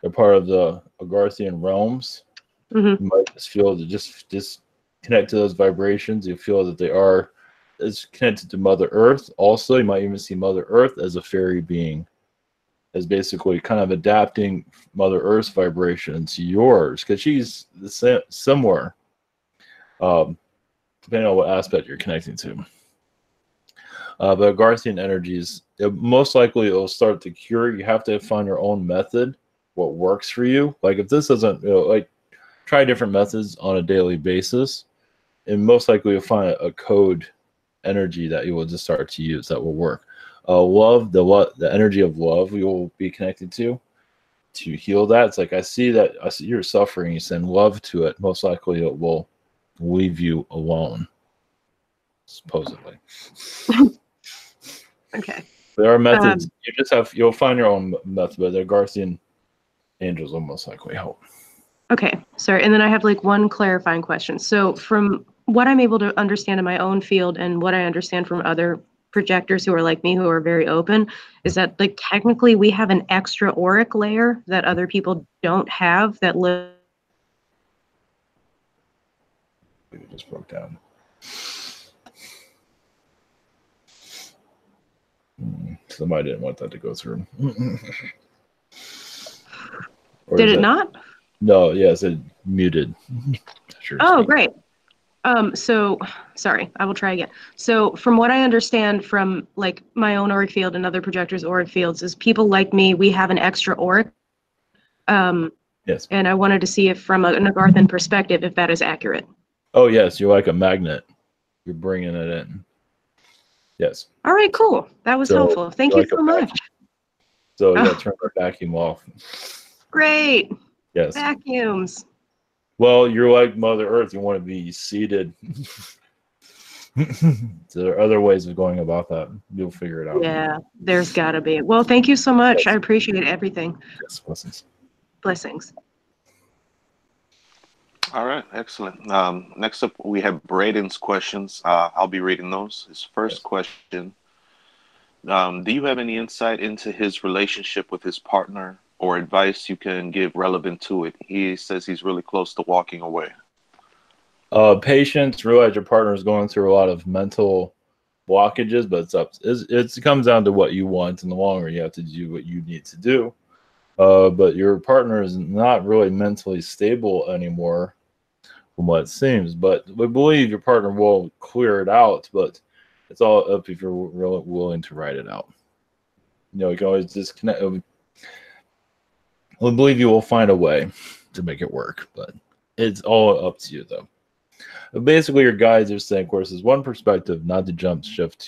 They're part of the Agarthian realms. You might just feel to just connect to those vibrations. You feel that they are is connected to Mother Earth. Also, you might even see Mother Earth as a fairy being, as basically kind of adapting Mother Earth's vibration to yours, because she's similar, depending on what aspect you're connecting to. But Agarthian energies, most likely it'll start to cure. You have to find your own method, what works for you. Like if this doesn't, like try different methods on a daily basis, and most likely you'll find a code energy that you will just start to use that will work. Love, the energy of love you will be connected to heal that. It's like I see you're suffering, you send love to it, most likely it will leave you alone, supposedly. Okay. There are methods. You'll find your own method, but the Agarthian angels will most likely help. Okay, sorry. And then I have like one clarifying question. So from what I'm able to understand in my own field and what I understand from other projectors who are like me, who are very open, is that like technically we have an extra auric layer that other people don't have that live. It just broke down. Somebody didn't want that to go through. Did it not? No, yes, it muted. Sure. Oh, great. So sorry, I will try again. So from what I understand from like my own auric field and other projectors' auric fields is people like me, we have an extra auric. Yes. And I wanted to see if from an Agarthan perspective, if that is accurate. Oh, yes, you're like a magnet. You're bringing it in. Yes. All right, cool. That was helpful. Thank you so much. So yeah, turn the vacuum off. Great. Yes. Vacuums. Well, you're like Mother Earth. You want to be seated. So there are other ways of going about that. You'll figure it out. Yeah, there's got to be. Well, thank you so much. I appreciate everything. Yes, blessings. Blessings. All right, excellent. Next up, we have Braden's questions. I'll be reading those. His first question, do you have any insight into his relationship with his partner or advice you can give relevant to it? He says he's really close to walking away. Patience, realize your partner is going through a lot of mental blockages, but it comes down to what you want, and the longer you have to do what you need to do. But your partner is not really mentally stable anymore, from what it seems. But we believe your partner will clear it out, but it's all up if you're really willing to write it out. You know, you can always disconnect. I believe you will find a way to make it work, but it's all up to you, though. But basically, your guides are saying, of course, is one perspective, not to jump shift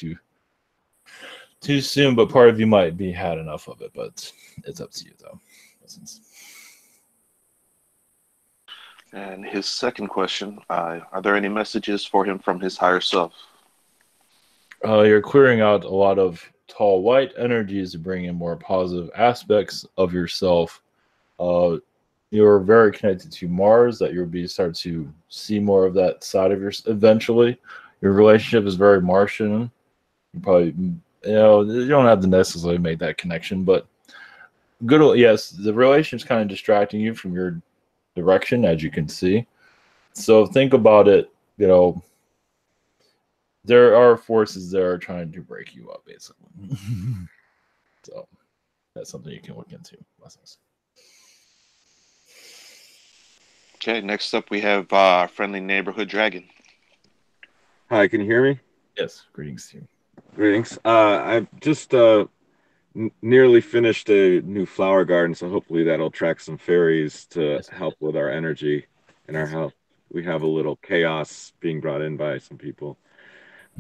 too soon, but part of you might be had enough of it, but it's up to you, though. And his second question, are there any messages for him from his higher self? You're clearing out a lot of tall white energies to bring in more positive aspects of yourself. You're very connected to Mars, that you'll start to see more of that side of yourself eventually. Your relationship is very Martian. You probably, you don't have to necessarily make that connection, but yes, the relationship's kind of distracting you from your direction, as you can see. So think about it, there are forces that are trying to break you up, basically. So that's something you can look into. Blessings. Okay, next up we have our friendly neighborhood dragon. Hi, can you hear me? Yes, greetings to you. Greetings. I've just nearly finished a new flower garden, so hopefully that'll attract some fairies to help with our energy and our health. We have a little chaos being brought in by some people.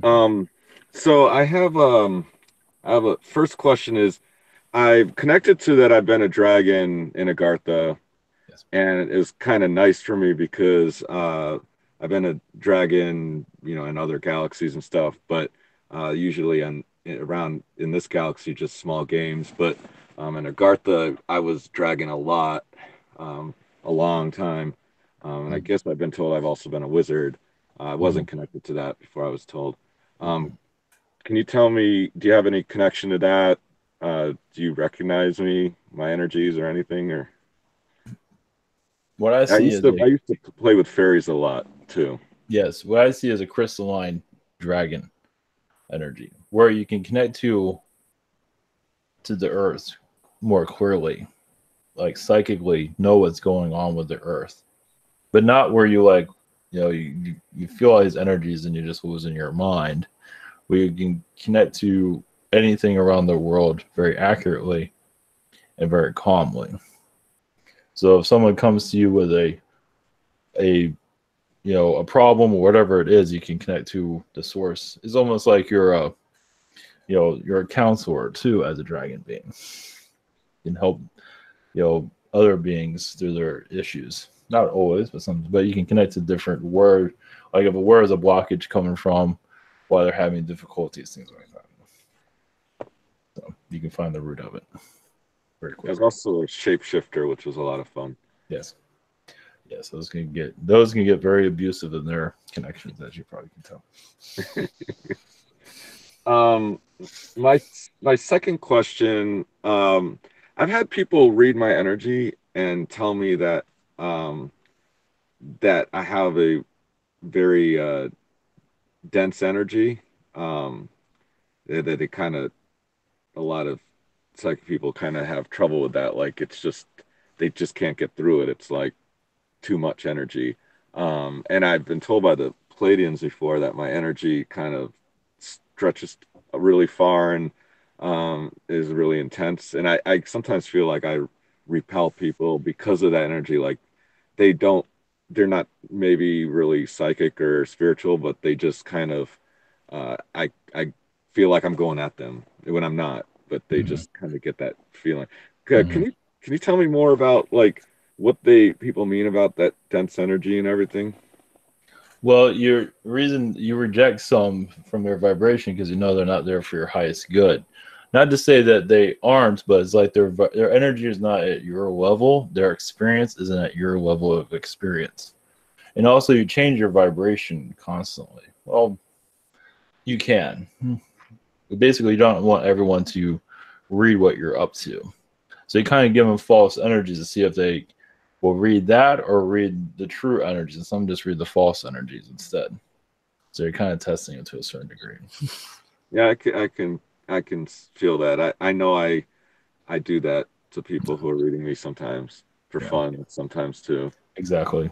So I have a first question is, I've connected to that I've been a dragon in Agartha, and it's kind of nice for me because I've been a dragon, in other galaxies and stuff, but usually around in this galaxy, just small games. But in Agartha, I was dragon a lot, a long time, and I guess I've been told I've also been a wizard. I wasn't connected to that before I was told. Can you tell me, do you have any connection to that? Do you recognize me, my energies, or anything? Or what I used to play with fairies a lot too. Yes, what I see is a crystalline dragon energy, where you can connect to the earth more clearly, like psychically know what's going on with the earth, but not where you you feel all these energies and you just lose in your mind. Where you can connect to anything around the world very accurately and very calmly. So if someone comes to you with a problem or whatever it is, you can connect to the source. It's almost like you're a counselor too, as a dragon being. You can help other beings through their issues. Not always, but you can connect to different word. Like if a word is a blockage coming from why they're having difficulties, things like that. So you can find the root of it very quickly. There's also a shapeshifter, which was a lot of fun. Yes. Yes, those can get very abusive in their connections, as you probably can tell. My second question, I've had people read my energy and tell me that that I have a very dense energy. That it kind of, a lot of psychic people kind of have trouble with that. Like they just can't get through it. It's like too much energy. And I've been told by the Palladians before that my energy kind of stretches really far and is really intense. And I sometimes feel like I repel people because of that energy. Like they're not maybe really psychic or spiritual, but they just kind of, I feel like I'm going at them when I'm not, but they just kind of get that feeling. Can you tell me more about like what people mean about that dense energy and everything? Well, your reason you reject some from their vibration because they're not there for your highest good. Not to say that they aren't, but it's like their energy is not at your level. Their experience isn't at your level of experience. And also, you change your vibration constantly. Well, you can. But basically, you don't want everyone to read what you're up to. So you kind of give them false energies to see if they will read that or read the true energies. And some just read the false energies instead. So you're kind of testing it to a certain degree. Yeah, I can feel that. I know I do that to people who are reading me sometimes for fun, sometimes too. Exactly.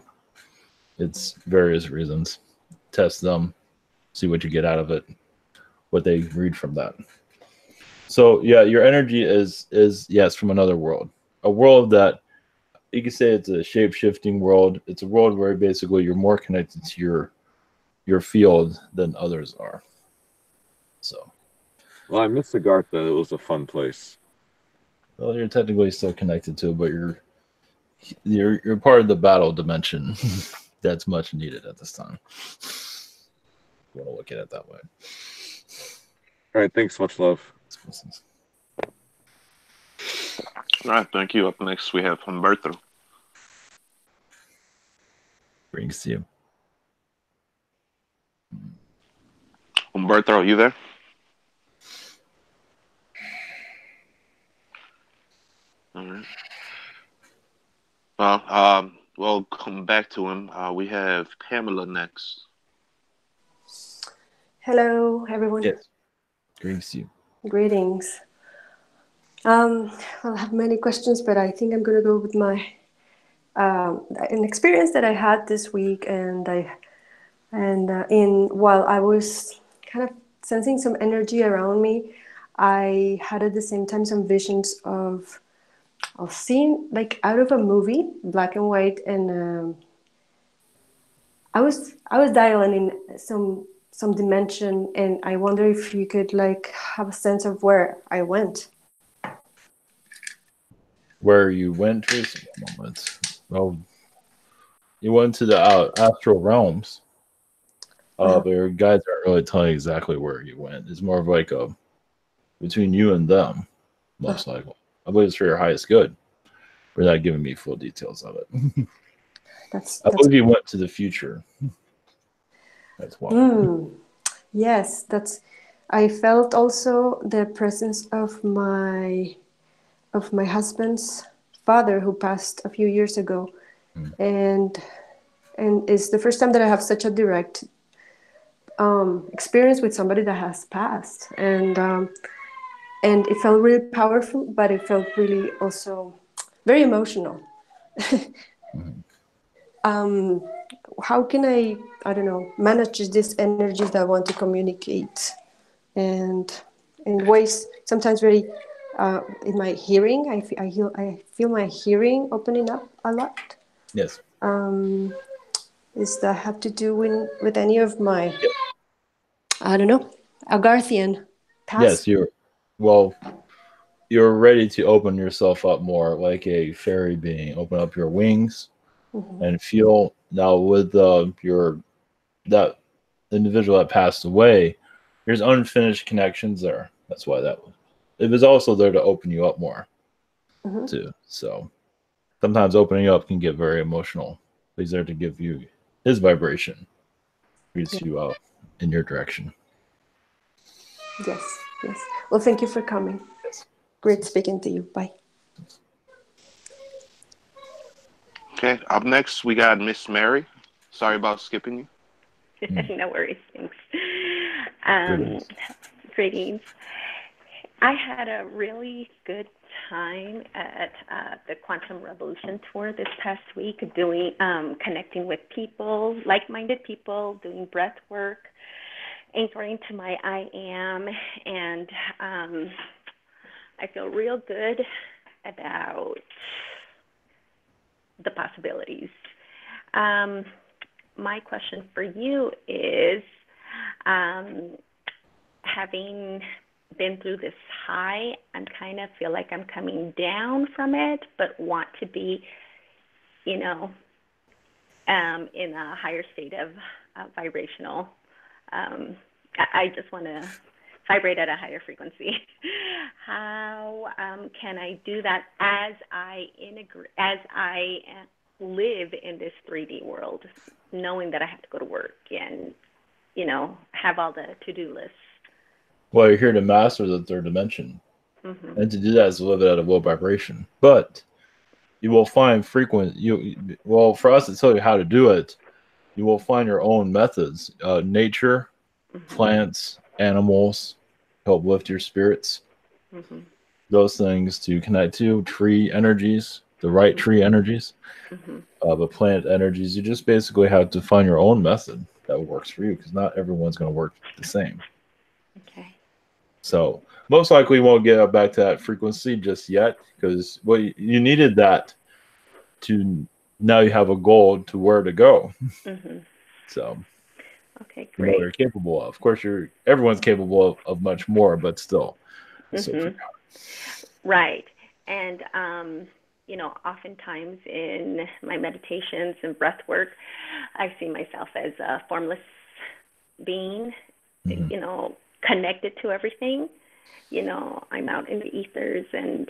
It's various reasons. Test them, see what you get out of it, what they read from that. So yeah, your energy is yes from another world, a world that you could say it's a shape shifting world. It's a world where basically you're more connected to your field than others are. So. Well, I miss Agartha. It was a fun place. Well, you're technically still connected to it, but you're part of the battle dimension that's much needed at this time. You want to look at it that way. All right, thanks. Much love. All right, thank you. Up next, we have Humberto. Brings to you. Humberto, are you there? All right. Well, we'll come back to him. We have Pamela next. Hello, everyone. Yes. Greetings to you. Greetings. I'll have many questions, but I think I'm going to go with my an experience that I had this week, and while I was kind of sensing some energy around me, I had at the same time some visions of seeing like out of a movie, black and white, and I was dialing in some dimension, and I wonder if you could like have a sense of where I went. Where you went to moments. Well, you went to the astral realms. But your guides aren't really telling you exactly where you went. It's more of like a between you and them, most likely. I believe it's for your highest good. We're not giving me full details of it. I believe you went to the future. That's why. Yes, that's. I felt also the presence of my husband's father, who passed a few years ago, and it's the first time that I have such a direct experience with somebody that has passed, and it felt really powerful, but it felt really also very emotional. How can I don't know, manage this energy that I want to communicate, and in ways sometimes very in my hearing, I feel my hearing opening up a lot. Yes. Does that have to do with any of my I don't know, Agarthian past? Yes, you're ready to open yourself up more like a fairy being. Open up your wings and feel now with that individual that passed away, there's unfinished connections there. That's why it was also there to open you up more too. So sometimes opening up can get very emotional. He's there to give you his vibration, reads you out in your direction. Yes. Well, thank you for coming. Yes. Great speaking to you. Bye. Okay, up next we got Miss Mary. Sorry about skipping you. No worries, thanks. Greetings. I had a really good time at the Quantum Revolution Tour this past week, doing connecting with people, like-minded people, doing breath work, anchoring to my I am, and I feel real good about the possibilities. My question for you is, having been through this high, I kind of feel like I'm coming down from it, but want to be, in a higher state of vibrational. I just want to vibrate at a higher frequency. How can I do that as I live in this 3D world, knowing that I have to go to work and, have all the to-do lists? Well, you're here to master the third dimension. And to do that is to live it at a low vibration. But you will find for us to tell you how to do it, you will find your own methods. Nature, plants, animals, help lift your spirits. Those things to connect to tree energies, the right tree energies, but plant energies. You just basically have to find your own method that works for you, because not everyone's going to work the same. Okay. So most likely we won't get back to that frequency just yet, because well, you needed that to now you have a goal to where to go. Mm-hmm. So okay, you know what great. you're capable of. Of course, everyone's capable of much more, but still. Mm-hmm. Right. And you know, oftentimes in my meditations and breath work, I see myself as a formless being, you know, connected to everything. You know, I'm out in the ethers and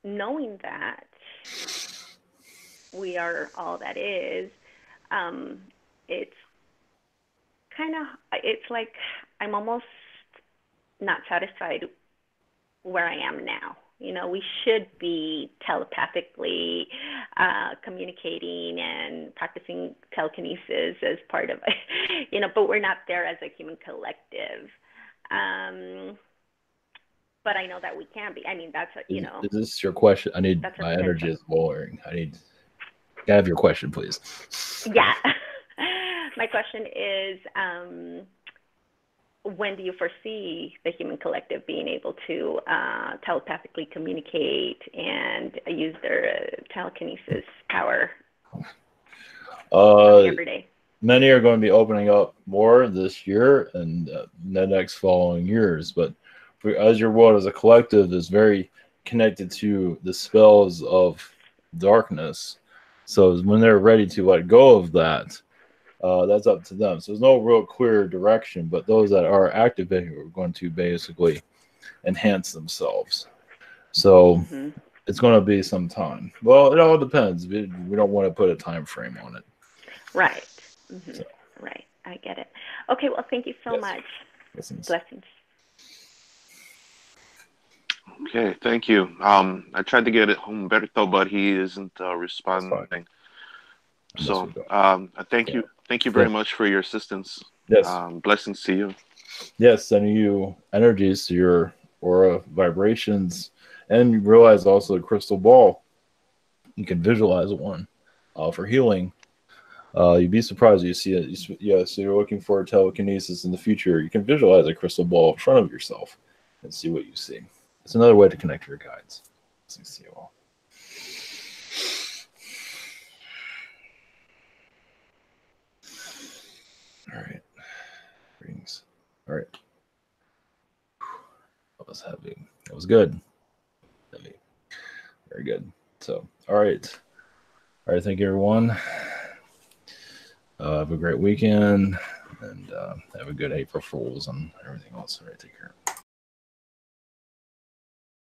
knowing that we are all that is, it's it's like I'm almost not satisfied where I am now. You know, we should be telepathically communicating and practicing telekinesis as part of, you know, but we're not there as a human collective. But I know that we can be. I mean, that's, you know. Is this your question? I need that's my energy is lowering. Can I have your question, please? Yeah. My question is, when do you foresee the human collective being able to telepathically communicate and use their telekinesis power every day? Many are going to be opening up more this year and the next following years. But as your world as a collective is very connected to the spells of darkness, so when they're ready to let go of that, that's up to them. So there's no real clear direction, but those that are activating are going to basically enhance themselves. So it's going to be some time. Well, it all depends. We don't want to put a time frame on it. Right. So. Right. I get it. Okay. Well, thank you so much. Blessings. Okay. Thank you. I tried to get Humberto, but he isn't responding. So thank you. Thank you very much for your assistance. Yes. Blessings to you. Yes, sending you energies to your aura, vibrations, and you realize also a crystal ball. You can visualize one for healing. You'd be surprised you see it. Yeah, so you're looking for telekinesis in the future. You can visualize a crystal ball in front of yourself and see what you see. It's another way to connect your guides. Blessings to you all. All right. Greetings. All right. That was heavy. That was good. Heavy. Very good. So, all right. All right. Thank you, everyone. Have a great weekend and have a good April Fools and everything else. All right. Take care.